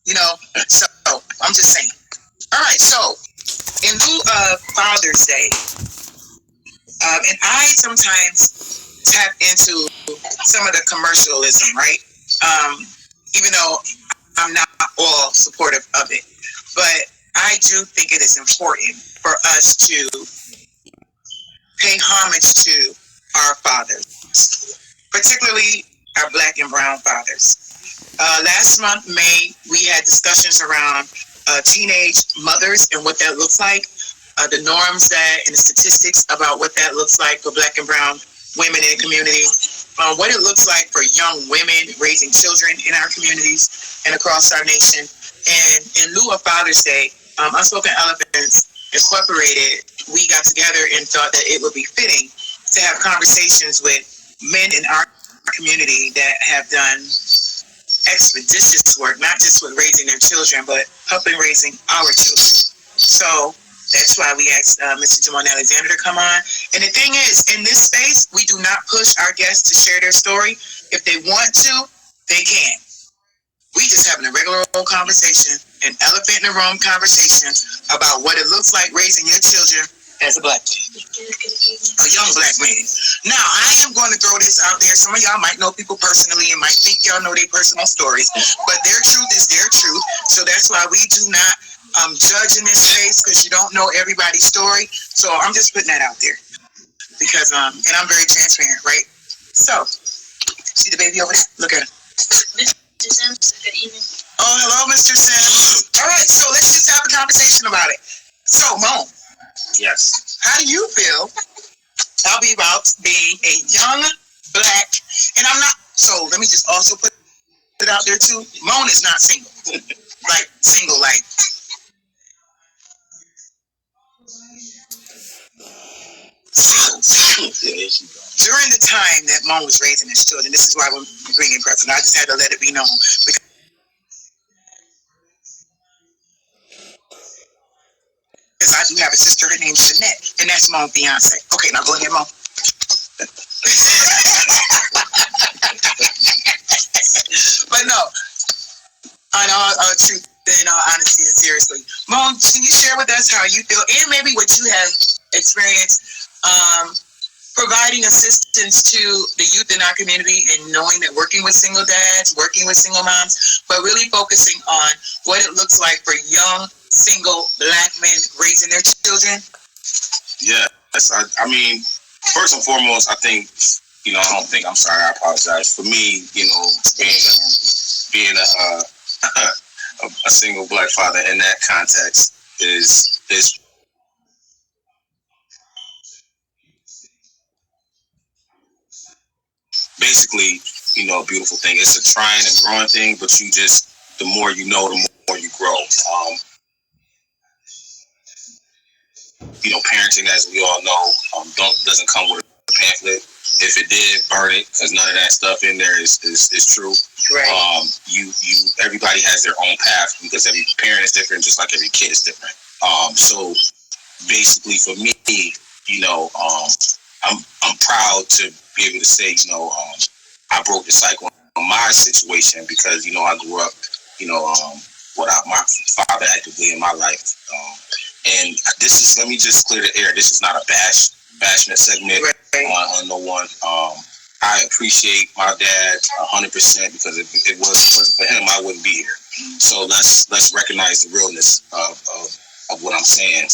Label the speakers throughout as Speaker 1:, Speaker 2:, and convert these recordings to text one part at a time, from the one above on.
Speaker 1: You know, so I'm just saying. All right, so in lieu of Father's Day, and I sometimes tap into some of the commercialism, right? Even though I'm not all supportive of it, but I do think it is important for us to pay homage to our fathers, particularly our Black and brown fathers. Last month, May, we had discussions around teenage mothers and what that looks like, the norms that and the statistics about what that looks like for Black and brown women in the community, what it looks like for young women raising children in our communities and across our nation. And in lieu of Father's Day, Unspoken Elephants Incorporated, we got together and thought that it would be fitting to have conversations with men in our community that have done expeditious work, not just with raising their children, but helping raising our children. So that's why we asked Mr. JaMone Alexander to come on. And the thing is, in this space, we do not push our guests to share their story. If they want to, they can. We just having a regular old conversation, an elephant in the room conversation about what it looks like raising your children as a Black man, a young Black man. Now, I am going to throw this out there. Some of y'all might know people personally and might think y'all know their personal stories, but their truth is their truth. So that's why we do not judge in this space, because you don't know everybody's story. So I'm just putting that out there because, and I'm very transparent, right? So, see the baby over there? Look at him. Mr. Sims, good evening. Oh, hello, Mr. Sims. All right, so let's just have a conversation about it. So, Mo.
Speaker 2: Yes.
Speaker 1: How do you feel about being a young Black, and I'm not, so let me just also put it out there too, Moan is not single. Like, single, like. During the time that Moan was raising his children, this is why we're bringing Preston. I just had to let it be known. Because I do have a sister, her name's Jeanette, and that's Moan's fiance. Okay, now go ahead, Moan. But no, on all truth, in all honesty and seriously, Moan, can you share with us how you feel and maybe what you have experienced providing assistance to the youth in our community and knowing that working with single dads, working with single moms, but really focusing on what it looks like for young, single Black men raising their children?
Speaker 2: Yes, I mean, first and foremost, I think, I apologize. For me, being a single Black father in that context is basically, a beautiful thing. It's a trying and growing thing, but the more you know, the more you grow. Parenting, as we all know, doesn't come with a pamphlet. If it did, burn it, because none of that stuff in there is true.
Speaker 1: Right.
Speaker 2: Everybody has their own path, because every parent is different, just like every kid is different. So basically, for me, I'm proud to be able to say, I broke the cycle in my situation, because I grew up, without my father actively in my life. And let me just clear the air. This is not a bashment segment on no one. I appreciate my dad 100%, because if it wasn't for him, I wouldn't be here. So let's recognize the realness of what I'm saying.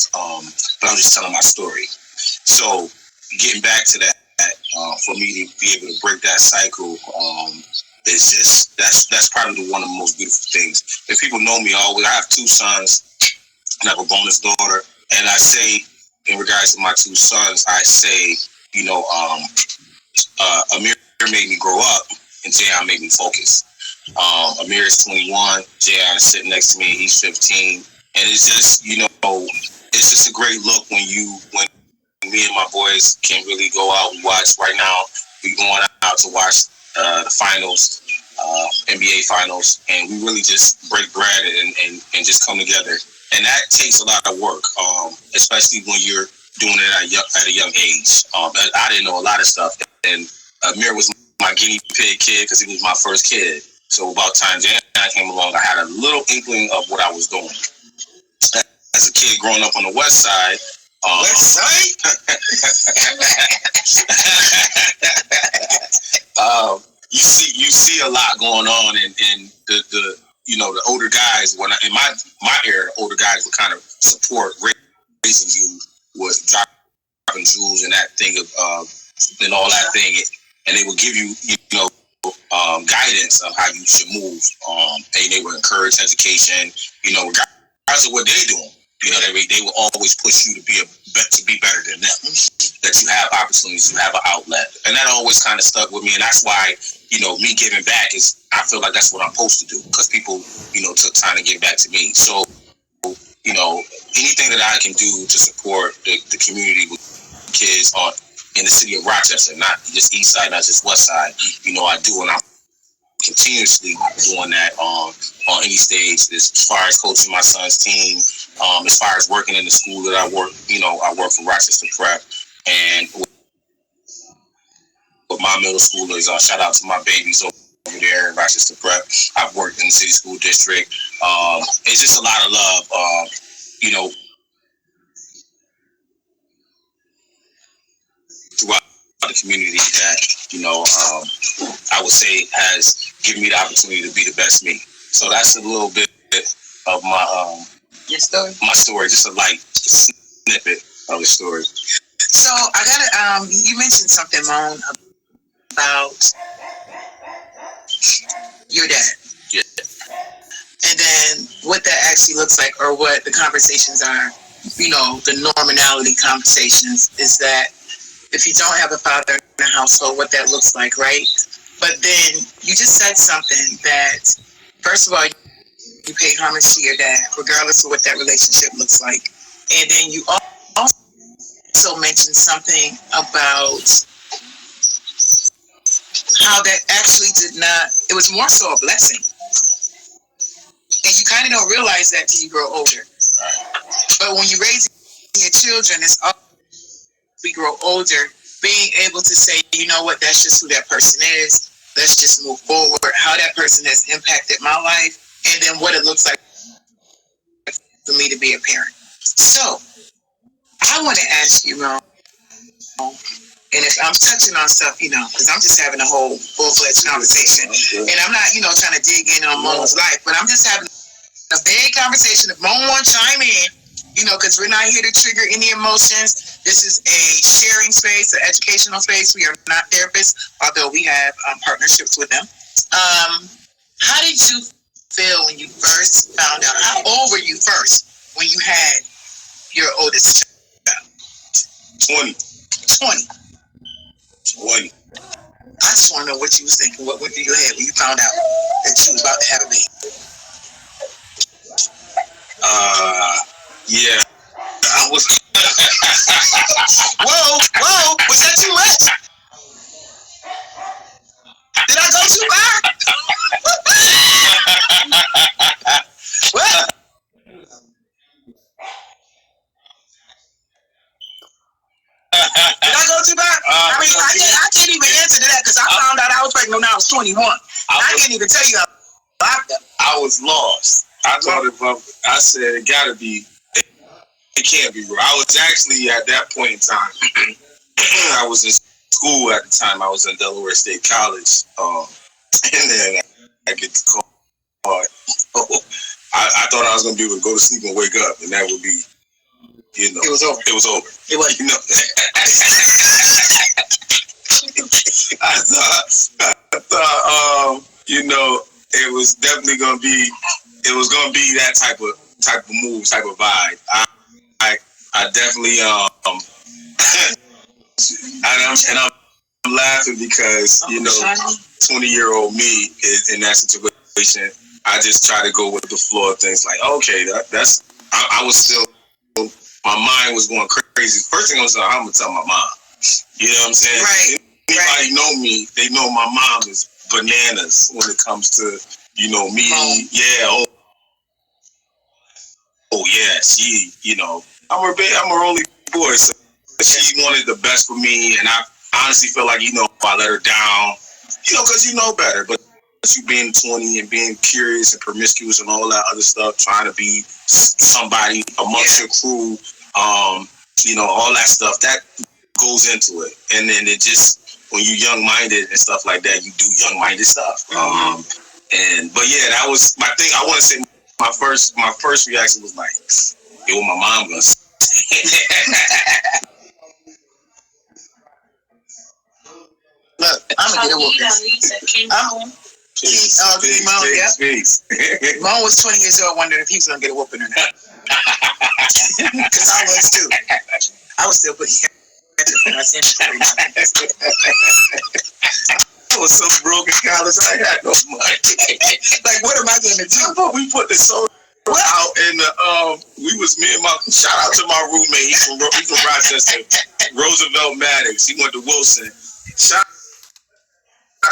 Speaker 2: But I'm just telling my story. So getting back to that, for me to be able to break that cycle, it's just that's probably one of the most beautiful things. If people know me, I have 2 sons and I have a bonus daughter, and I say, in regards to my 2 sons, I say, Amir made me grow up, and Jayon made me focus. Amir is 21, Jayon is sitting next to me, he's 15, and it's just, it's just a great look when me and my boys can really go out and watch. Right now, we're going out to watch the finals, NBA finals, and we really just break bread and just come together. And that takes a lot of work, especially when you're doing it at a young age. I didn't know a lot of stuff, and Amir was my guinea pig kid, because he was my first kid. So about time Jan I came along, I had a little inkling of what I was doing. As a kid growing up on the West Side,
Speaker 1: West Side?
Speaker 2: You see a lot going on, and the the older guys, when in my era, the older guys would kind of support raising you with dropping jewels and that thing of and all that thing, and they would give you guidance of how you should move. And they would encourage education, regardless of what they're doing. They will always push you to be better than them. That you have opportunities, you have an outlet, and that always kind of stuck with me. And that's why me giving back is, I feel like that's what I'm supposed to do, because people took time to give back to me. So anything that I can do to support the community with kids in the city of Rochester, not just East Side, not just West Side, I do, and I'm continuously doing that on any stage. As far as coaching my son's team, as far as working in the school that I work, I work for Rochester Prep, and with my middle schoolers, shout out to my babies over there in Rochester Prep. I've worked in the city school district. It's just a lot of love, throughout the community that, I would say has given me the opportunity to be the best me. So that's a little bit of my
Speaker 1: your story.
Speaker 2: My story, just a light snippet of the story.
Speaker 1: So I gotta you mentioned something, Moan, about your dad.
Speaker 2: Yeah.
Speaker 1: And then what that actually looks like, or what the conversations are, the normality conversations, is that if you don't have a father in the household, what that looks like, right? But then you just said something that, first of all, you pay homage to your dad, regardless of what that relationship looks like. And then you also mentioned something about how that actually it was more so a blessing. And you kind of don't realize that till you grow older. But when you raise your children, it's all we grow older, being able to say, you know what, that's just who that person is. Let's just move forward. How that person has impacted my life, and then what it looks like for me to be a parent. So, I want to ask you, Mo, and if I'm touching on stuff, because I'm just having a whole full-fledged conversation, and I'm not, trying to dig in on Mo's life, but I'm just having a big conversation. If Mo wants to chime in, because we're not here to trigger any emotions. This is a sharing space, an educational space. We are not therapists, although we have partnerships with them. How did you feel when you first found out? How old were you first when you had your oldest child?
Speaker 2: 20.
Speaker 1: 20. I just want to know what you was thinking. What did you have when you found out that you was about to have a baby?
Speaker 2: Yeah, I was.
Speaker 1: Whoa, was that too much? Did I go too far? What? Did I go too far? I can't even answer to that, because I found out I was pregnant when I was 21. I can't even tell you how
Speaker 2: I was lost. I thought I said it gotta be. It can't be real. I was actually at that point in time. I was in school at the time. I was in Delaware State College, and then I get the call. I thought I was gonna be able to go to sleep and wake up, and that would be,
Speaker 1: it was over.
Speaker 2: It was over.
Speaker 1: It was.
Speaker 2: I thought, it was definitely gonna be. It was gonna be that type of move, type of vibe. I definitely and I'm laughing because 20-year-old me is in that situation. I just try to go with the flow of things. Like, okay, that's. I was still. My mind was going crazy. First thing I was like, I'm gonna tell my mom. You know what I'm saying?
Speaker 1: Right.
Speaker 2: Anybody know me? They know my mom is bananas when it comes to me. Yeah. Oh yeah. She. I'm her only boy, so she wanted the best for me, and I honestly feel like I let her down. Because you know better, but you being 20 and being curious and promiscuous and all that other stuff, trying to be somebody amongst your crew, all that stuff that goes into it. And then it just, when you're young minded and stuff like that, you do young minded stuff. But yeah, that was my thing. I want to say my first reaction was like, yo, my mom gonna say.
Speaker 1: Look, I'm gonna get a whooping. JaMone, yeah. Mom was 20 years old, wondering if he was gonna get a whooping or not. Because I was too. I was still putting I was so broke in college, I had no money. Like, what am I gonna do?
Speaker 2: We put the soda out, and we was me and my shout out to my roommate. He's from Rochester, Roosevelt Maddox. He went to Wilson. Shout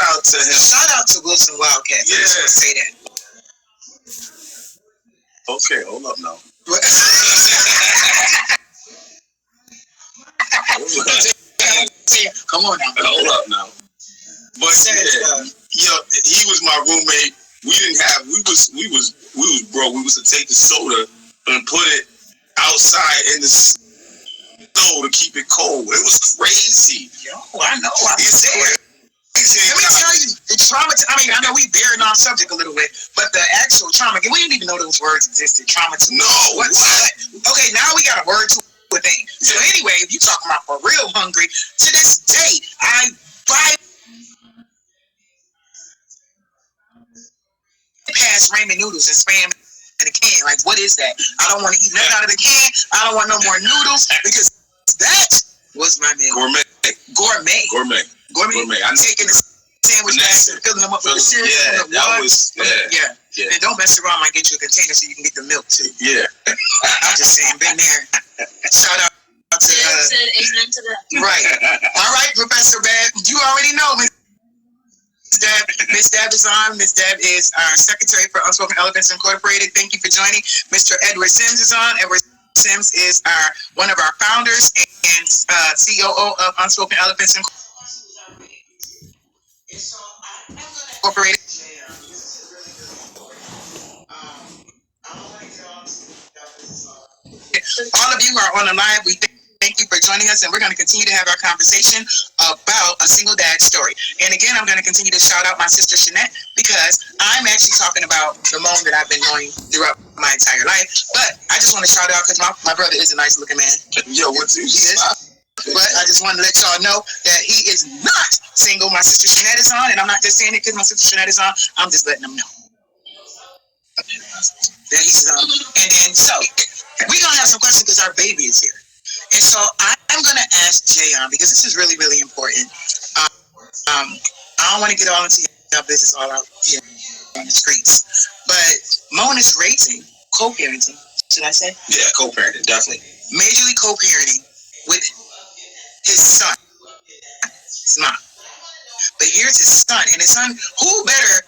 Speaker 2: out to him.
Speaker 1: Shout out to Wilson Wildcats. Yeah, I just want to say that.
Speaker 2: Okay, hold up now.
Speaker 1: Come on now.
Speaker 2: Hold up now. But he was my roommate. We was broke. We was to take the soda and put it outside in the snow to keep it cold. It was crazy.
Speaker 1: Yo, I know. I was there. Let me tell you, the trauma. I know we bearing on subject a little bit, but the actual trauma. We didn't even know those words existed. Trauma.
Speaker 2: No. What?
Speaker 1: Okay, now we got a word to a thing. So anyway, if you talking about for real hungry, to this day, I buy past ramen noodles and spam in a can. Like, what is that? I don't want to eat nothing out of the can. I don't want no more noodles because that was my meal. Gourmet. I'm taking the sandwich bags and filling them up with the cereal.
Speaker 2: Yeah.
Speaker 1: And don't mess around. I get you a container so you can get the milk too.
Speaker 2: Yeah.
Speaker 1: I'm just saying, been there. Shout out to
Speaker 3: said amen to that.
Speaker 1: Right. All right, Professor Bab. You already know, Miss Dab is on. Miss Dab is our secretary for Unspoken Elephants Incorporated. Thank you for joining. Mr. Edward Sims is on. Edward Sims is one of our founders and COO of Unspoken Elephants Incorporated. All of you are on the live. We thank you for joining us, and we're going to continue to have our conversation about a single dad story. And again, I'm going to continue to shout out my sister Shanette because I'm actually talking about the mom that I've been knowing throughout my entire life. But I just want to shout out because my brother is a nice looking man.
Speaker 2: Yo, what's he
Speaker 1: is? But I just want to let y'all know that he is not single. My sister Shanette is on, and I'm not just saying it because my sister Shanette is on. I'm just letting them know that he's on. And then, so we're going to have some questions because our baby is here. And so I'm going to ask JaMone, because this is really, really important. I don't want to get all into your business all out here on the streets. But Moan is raising, co-parenting, should I say?
Speaker 2: Yeah, co-parenting, definitely.
Speaker 1: Majorly co-parenting with his son, his mom. But here's his son, and his son, who better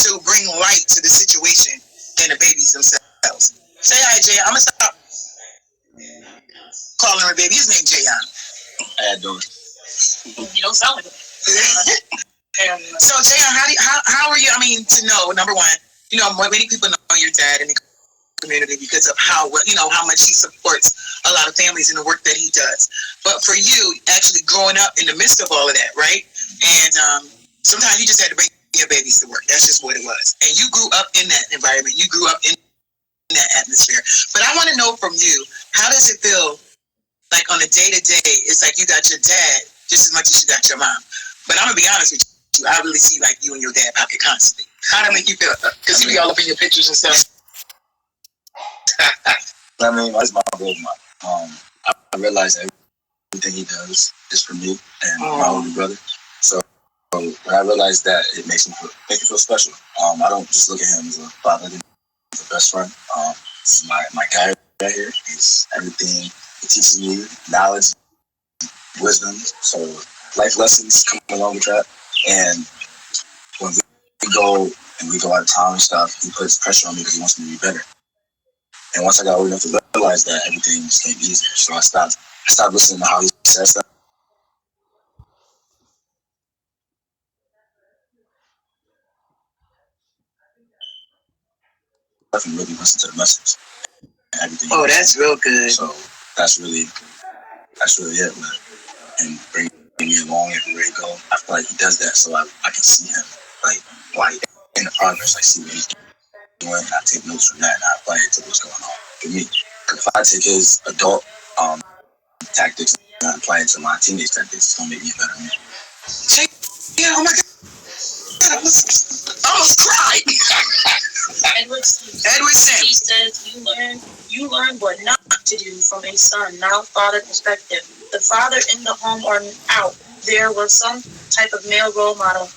Speaker 1: to bring light to the situation than the babies themselves? Say hi, Jay. I'm gonna stop calling him a baby. His name JaMone.
Speaker 2: How you doing?
Speaker 3: You don't sound like it.
Speaker 1: So JaMone, how are you? I mean, to know, number one, many people know your dad in the community because of how much he supports a lot of families in the work that he does. But for you, actually growing up in the midst of all of that, right? And sometimes you just had to bring your babies to work. That's just what it was. And you grew up in that environment. You grew up in that atmosphere. But I want to know from you, how does it feel like on a day-to-day? It's like you got your dad just as much as you got your mom. But I'm going to be honest with you, I really see like you and your dad pocket constantly. How does that make you feel? Because you be all up in your pictures and stuff.
Speaker 4: I mean, that's my goal. I realize that everything he does is for me and my older brother. So when I realize that, it makes me feel special. I don't just look at him as a father, as a best friend. This is my guy right here. He's everything. He teaches me knowledge, wisdom, so life lessons come along with that. And when we go out of town and stuff, he puts pressure on me because he wants me to be better. And once I got old enough to realize that, everything just came easier. So I stopped listening to how he says stuff. and really listen to the message and everything.
Speaker 1: Oh, that's real good.
Speaker 4: So that's really it, man. And bring me along everywhere he go. I feel like he does that so I can see him, like, while he's in the progress. I see what he's doing, and I take notes from that, and I apply it to what's going on for me. If I take his adult tactics and I apply it to my teenage tactics, it's gonna make me a better man.
Speaker 1: Yeah, oh my God, I almost cried.
Speaker 3: Edward
Speaker 1: said,
Speaker 3: he says, you learn what not to do from a son, now father perspective. The father in the home or out, there was some type of male role model